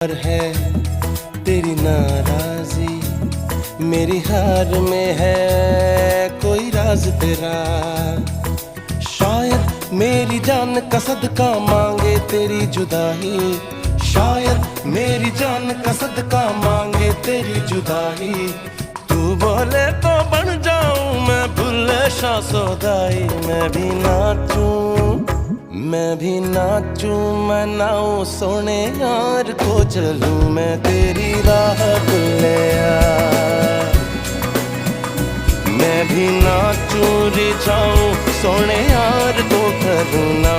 पर है तेरी नाराजी, मेरी हार में है कोई राज तेरा। शायद मेरी जान का सदका मांगे तेरी जुदाई, शायद मेरी जान का सदका मांगे तेरी जुदाई। तू बोले तो बन जाऊं मैं भुल्ले शाह सौदाई। मैं भी नाचूं, मैं नाऊं सोने यार को चलूं मैं तेरी राह भुल्लिया। मैं भी नाचूं रिझाऊं सोने यार को करूं ना।